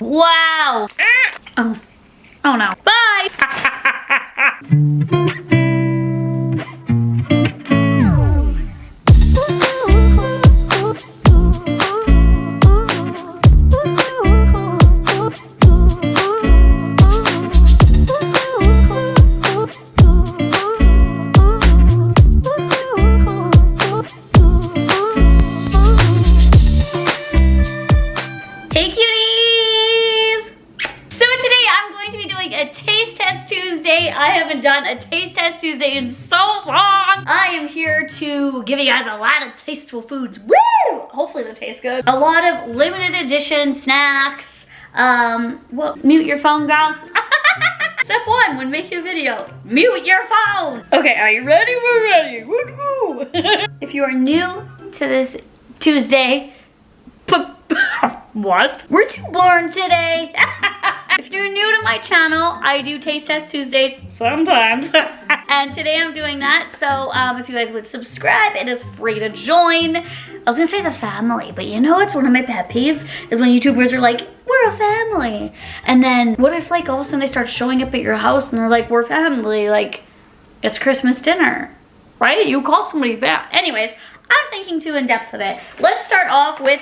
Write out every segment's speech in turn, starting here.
Wow. Oh no. Bye. Done a taste test Tuesday in so long. I am here to give you guys a lot of tasteful foods. Woo! Hopefully they taste good. A lot of limited edition snacks. Well, mute your phone, girl. Step one when making a video, mute your phone. Okay, are you ready? We're ready. Woo-hoo. If you are new to this Tuesday, what? Were you born today? If you're new to my channel, I do Taste Test Tuesdays sometimes. And today I'm doing that. So if you guys would subscribe, it is free to join. I was gonna say the family, but you know what's one of my pet peeves is when YouTubers are like, we're a family. And then what if like all of a sudden they start showing up at your house and they're like, we're family, like it's Christmas dinner, right? You called somebody fat. Anyways, I'm thinking too in depth of it. Let's start off with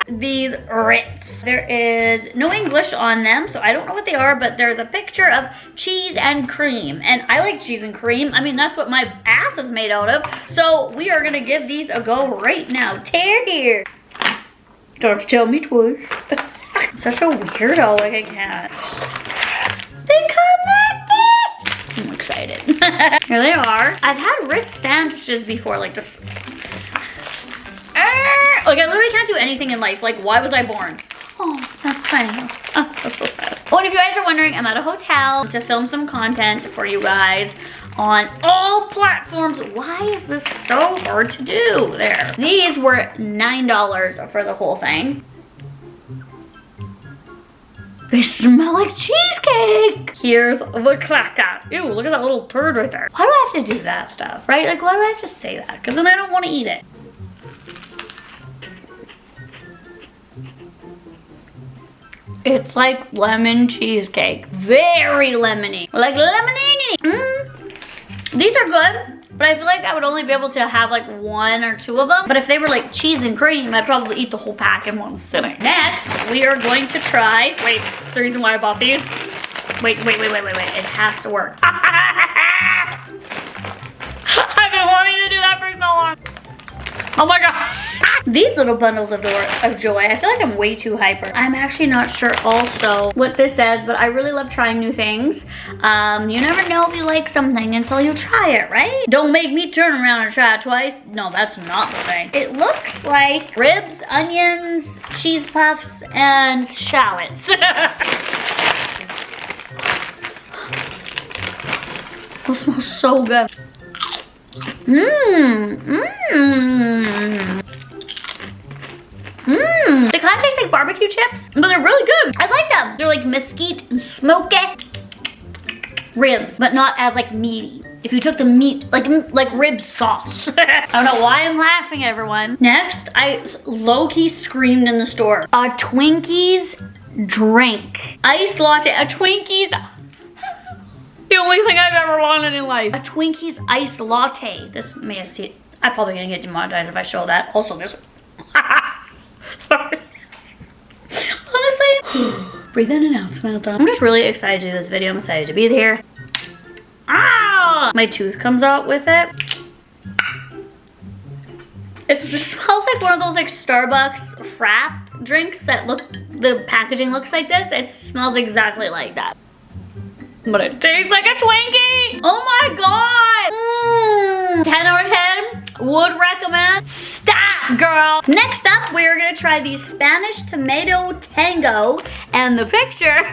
these Ritz. There is no English on them, so I don't know what they are, but there's a picture of cheese and cream. And I like cheese and cream. I mean, that's what my ass is made out of. So we are gonna give these a go right now. Tear here. Don't have to tell me twice. I'm such a weirdo, like I can't. They come like this. I'm excited. Here they are. I've had Ritz sandwiches before, like this. Like I literally can't do anything in life. Like why was I born? Oh, that's funny. Oh, that's so sad. Oh, and if you guys are wondering, I'm at a hotel to film some content for you guys on all platforms. Why is this so hard to do? There. These were $9 for the whole thing. They smell like cheesecake. Here's the cracker. Ew, look at that little turd right there. Why do I have to do that stuff, right? Like why do I have to say that? Because then I don't want to eat it. It's like lemon cheesecake. Very lemony. Like lemonini. These are good, but I feel like I would only be able to have like one or two of them. But if they were like cheese and cream, I'd probably eat the whole pack in one sitting. Next, we are going to try, wait, the reason why I bought these. Wait. It has to work. I've been wanting to do that for so long. Oh my God. These little bundles of joy, I feel like I'm way too hyper. I'm actually not sure also what this says, but I really love trying new things. You never know if you like something until you try it, right? Don't make me turn around and try it twice. No, that's not the thing. It looks like ribs, onions, cheese puffs, and shallots. It smells so good. They kind of taste like barbecue chips, but they're really good. I like them. They're like mesquite and smoky ribs, but not as like meaty. If you took the meat, like rib sauce. I don't know why I'm laughing, everyone. Next, I low-key screamed in the store. A Twinkies drink. Iced latte, a Twinkies. The only thing I've ever wanted in life. A Twinkies iced latte. This may have seen, I'm probably gonna get demonetized if I show that. Also this one. Sorry. Honestly, breathe in and out, smile down. I'm just really excited to do this video. I'm excited to be here. Ah! My tooth comes out with it. It just smells like one of those like Starbucks frap drinks that look, the packaging looks like this. It smells exactly like that. But it tastes like a Twinkie! Oh my God! 10 out of 10, would recommend. Stop, girl! Next up, we're gonna try the Spanish tomato tango. And the picture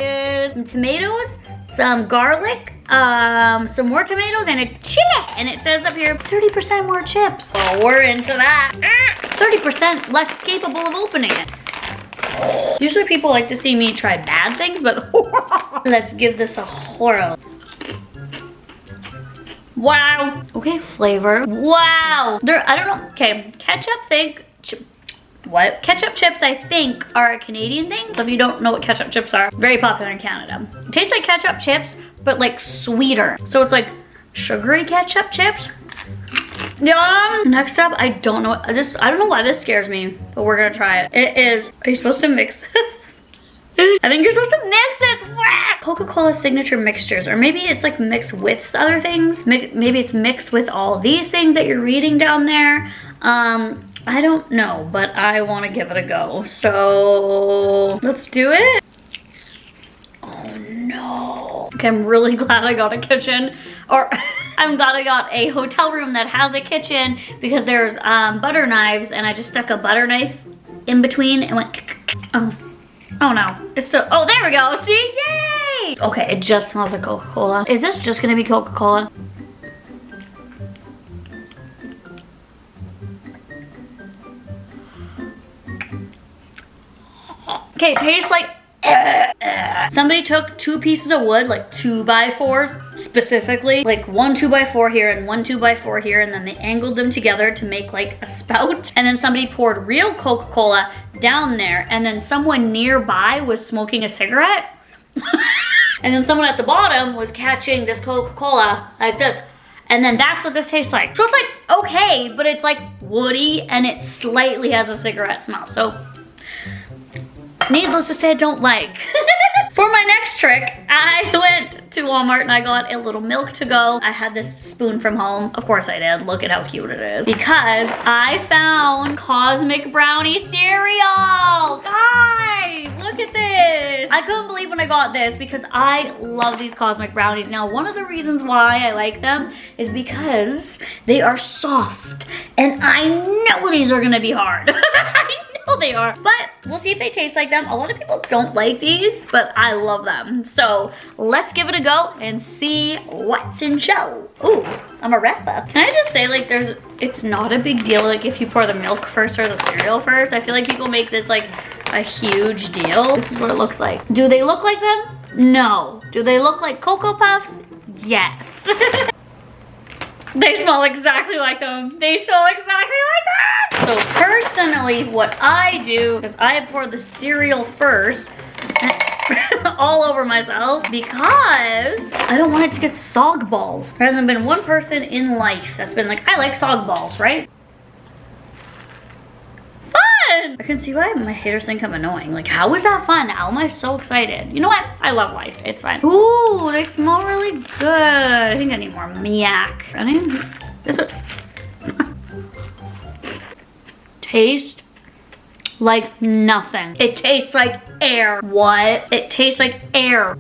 is some tomatoes, some garlic, some more tomatoes, and a chili. And it says up here, 30% more chips. Oh, we're into that. 30% less capable of opening it. Usually people like to see me try bad things, but let's give this a whirl. Wow. Okay, flavor. Wow. I don't know. Okay, ketchup, think What? Ketchup chips, I think, are a Canadian thing. So if you don't know what ketchup chips are, very popular in Canada. It tastes like ketchup chips, but like sweeter. So it's like sugary ketchup chips. Yum! Next up, I don't know why this scares me, but we're gonna try it. It is, are you supposed to mix this? I think you're supposed to mix this. Coca Cola signature mixtures, or maybe it's like mixed with other things. Maybe it's mixed with all these things that you're reading down there. I don't know, but I want to give it a go. So let's do it. Oh no. Okay, I'm really glad I got a kitchen, or I'm glad I got a hotel room that has a kitchen, because there's butter knives, and I just stuck a butter knife in between and went, oh no. It's still, oh, there we go. See, yay. Okay, it just smells like Coca-Cola. Is this just gonna be Coca-Cola? Okay, it tastes like somebody took 2 pieces of wood, like 2x4s specifically, like 1 2x4 here and 1 2x4 here, and then they angled them together to make like a spout. And then somebody poured real Coca-Cola down there, and then someone nearby was smoking a cigarette. And then someone at the bottom was catching this Coca-Cola like this. And then that's what this tastes like. So it's like, okay, but it's like woody, and it slightly has a cigarette smell. So needless to say, I don't like. For my next trick, I went to Walmart and I got a little milk to go. I had this spoon from home. Of course I did. Look at how cute it is. Because I found Cosmic Brownie cereal. Guys, look at this. I couldn't believe when I got this, because I love these Cosmic Brownies. Now, one of the reasons why I like them is because they are soft. And I know these are gonna be hard. They are, but we'll see if they taste like them. A lot of people don't like these, but I love them. So let's give it a go and see what's in show. Ooh, I'm a rapper. Can I just say, like, it's not a big deal, like, if you pour the milk first or the cereal first. I feel like people make this like a huge deal. This is what it looks like. Do they look like them? No. Do they look like Cocoa Puffs? Yes. They smell exactly like them. They smell exactly like them. So personally, what I do is I pour the cereal first all over myself, because I don't want it to get sog balls. There hasn't been one person in life that's been like, I like sog balls, right? Fun! I can see why my haters think I'm annoying. Like, how is that fun? How am I so excited? You know what? I love life. It's fine. Ooh, they smell really good. I think I need more miak. I need this one. Taste like nothing. It tastes like air. What? It tastes like air.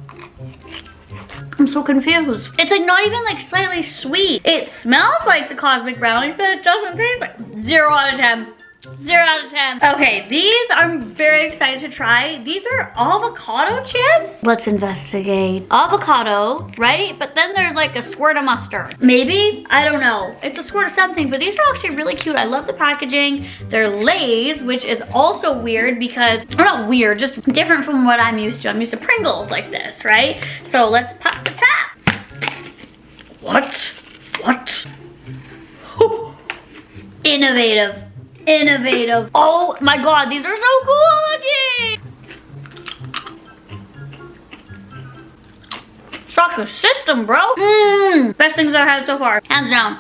I'm so confused. It's like not even like slightly sweet. It smells like the Cosmic Brownies, but it doesn't taste like 0 out of 10. 0 out of 10. Okay, these I'm very excited to try. These are avocado chips. Let's investigate. Avocado, right? But then there's like a squirt of mustard. Maybe? I don't know. It's a squirt of something, but these are actually really cute. I love the packaging. They're Lay's, which is also weird because, or not weird, just different from what I'm used to. I'm used to Pringles like this, right? So let's pop the top. What? What? Innovative. Innovative. Oh my god, these are so cool looking. Shocks the system, bro. Best things I've had so far, hands down.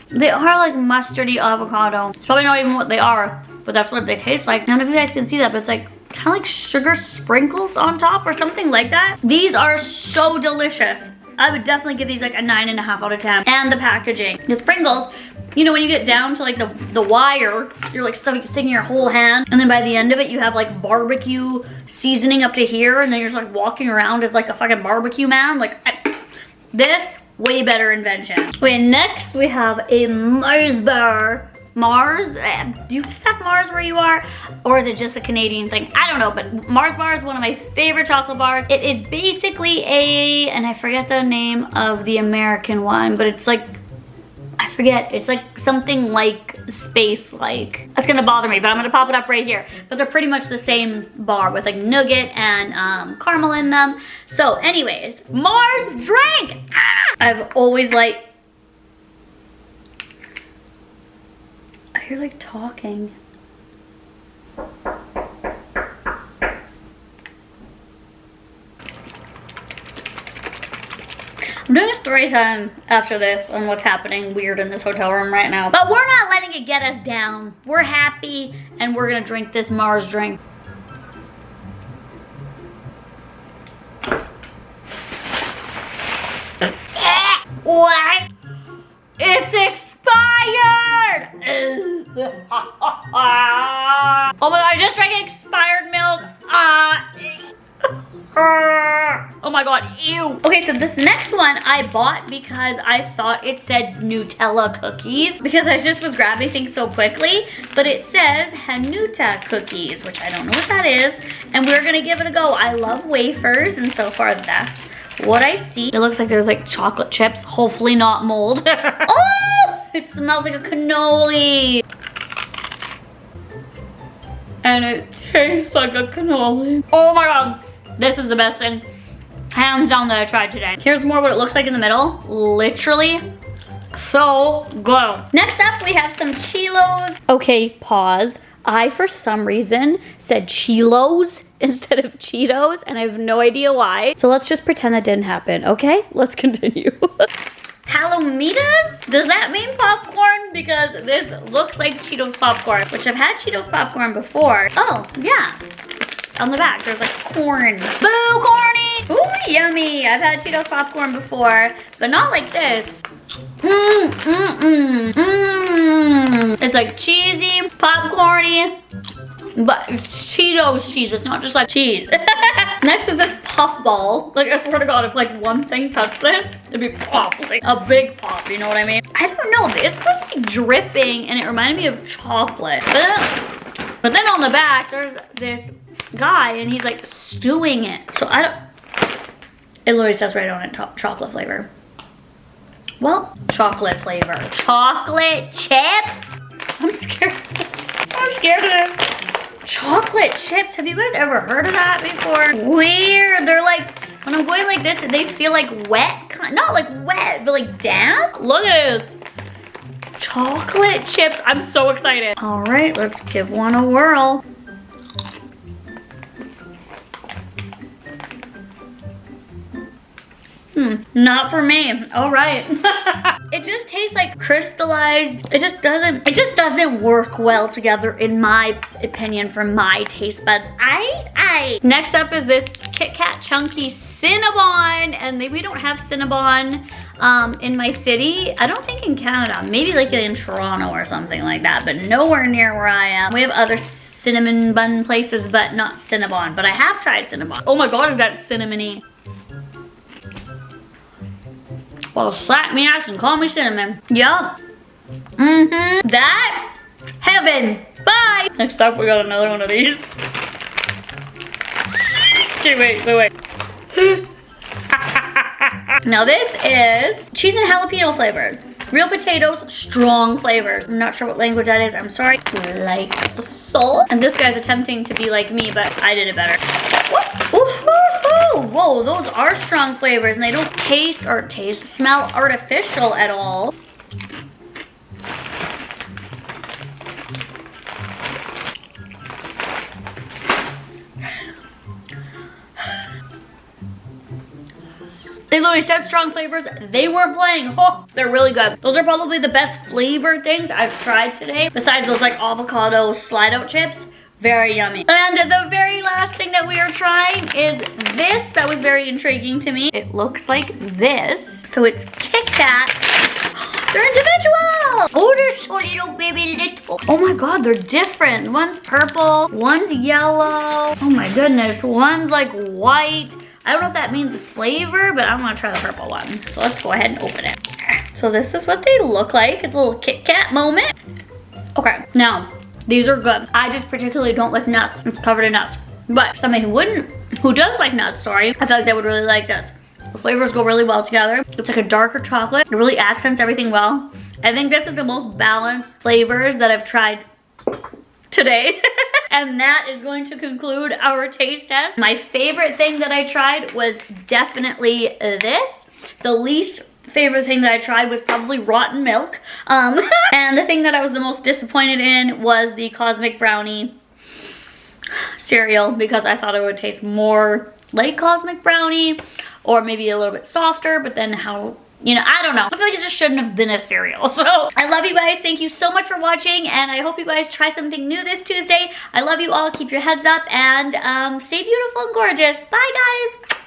They are like mustardy avocado. It's probably not even what they are, but that's what they taste like. I don't know if you guys can see that, but it's like kind of like sugar sprinkles on top or something like that. These are so delicious. I would definitely give these like a 9.5 out of 10. And the packaging. The Pringles, you know, when you get down to like the wire, you're like sticking your whole hand, and then by the end of it you have like barbecue seasoning up to here, and then you're just like walking around as like a fucking barbecue man. Like, this, way better invention. Okay, next we have a Mars bar. Mars? Do you guys have Mars where you are? Or is it just a Canadian thing? I don't know, but Mars bar is one of my favorite chocolate bars. It is basically and I forget the name of the American one, but it's like, I forget, it's like something like space-like. That's gonna bother me, but I'm gonna pop it up right here. But they're pretty much the same bar with like nougat and caramel in them. So anyways, Mars drink! I've always liked, I you're like talking. I'm doing a story time after this on what's happening weird in this hotel room right now. But we're not letting it get us down. We're happy and we're gonna drink this Mars drink. What? It's expired! Oh my god, I just drank expired milk. Oh my god, ew. Okay, so this next one I bought because I thought it said Nutella Cookies because I just was grabbing things so quickly, but it says Nutella Cookies, which I don't know what that is, and we're gonna give it a go. I love wafers, and so far that's what I see. It looks like there's like chocolate chips, hopefully not mold. Oh, it smells like a cannoli. And it tastes like a cannoli. Oh my god. This is the best thing, hands down, that I tried today. Here's more what it looks like in the middle. Literally so good. Next up, we have some Chilos. Okay, pause. I, for some reason, said Chilos instead of Cheetos, and I have no idea why. So let's just pretend that didn't happen, okay? Let's continue. Palomitas? Does that mean popcorn? Because this looks like Cheetos popcorn, which I've had Cheetos popcorn before. Oh, yeah. On the back, there's like corn. Boo, corny! Ooh, yummy. I've had Cheetos popcorn before, but not like this. It's like cheesy, popcorny, but it's Cheetos cheese. It's not just like cheese. Next is this puff ball. Like, I swear to God, if like one thing touched this, it'd be pop, like a big pop, you know what I mean? I don't know, this was like dripping and it reminded me of chocolate. But then on the back, there's this guy and he's like stewing it. So I don't, it literally says right on it, chocolate flavor. Well, chocolate flavor. Chocolate chips? I'm scared. I'm scared of this. Chocolate chips, have you guys ever heard of that before? Weird, they're like, when I'm going like this, they feel like wet. Not like wet, but like damp. Look at this. Chocolate chips, I'm so excited. All right, let's give one a whirl. Not for me. All right. It just tastes like crystallized. It just doesn't work well together in my opinion for my taste buds. Next up is this Kit Kat Chunky Cinnabon, and we don't have Cinnabon in my city. I don't think in Canada, maybe like in Toronto or something like that, but nowhere near where I am. We have other cinnamon bun places, but not Cinnabon, but I have tried Cinnabon. Oh my God, is that cinnamony? Well, slap me ass and call me cinnamon. Yup. That, heaven. Bye. Next up, we got another one of these. Okay, wait. Now this is cheese and jalapeno flavored. Real potatoes, strong flavors. I'm not sure what language that is, I'm sorry. Like so. And this guy's attempting to be like me, but I did it better. Whoa, those are strong flavors and they don't smell artificial at all. They literally said strong flavors. They weren't playing. Oh, they're really good. Those are probably the best flavored things I've tried today. Besides those like avocado slide out chips. Very yummy. And the very last thing that we are trying is this. That was very intriguing to me. It looks like this. So it's Kit Kat. They're individual. Oh, they're so little baby little. Oh my God, they're different. One's purple, one's yellow. Oh my goodness, one's like white. I don't know if that means flavor, but I'm gonna try the purple one. So let's go ahead and open it. So this is what they look like. It's a little Kit Kat moment. Okay, now, these are good. I just particularly don't like nuts. It's covered in nuts. But somebody who does like nuts, I feel like they would really like this. The flavors go really well together. It's like a darker chocolate. It really accents everything well. I think this is the most balanced flavors that I've tried today. And that is going to conclude our taste test. My favorite thing that I tried was definitely this. The least favorite thing that I tried was probably rotten milk. And the thing that I was the most disappointed in was the Cosmic Brownie cereal, because I thought it would taste more like Cosmic Brownie or maybe a little bit softer, but then how, you know, I don't know. I feel like it just shouldn't have been a cereal. So I love you guys. Thank you so much for watching, and I hope you guys try something new this Tuesday. I love you all. Keep your heads up and stay beautiful and gorgeous. Bye, guys.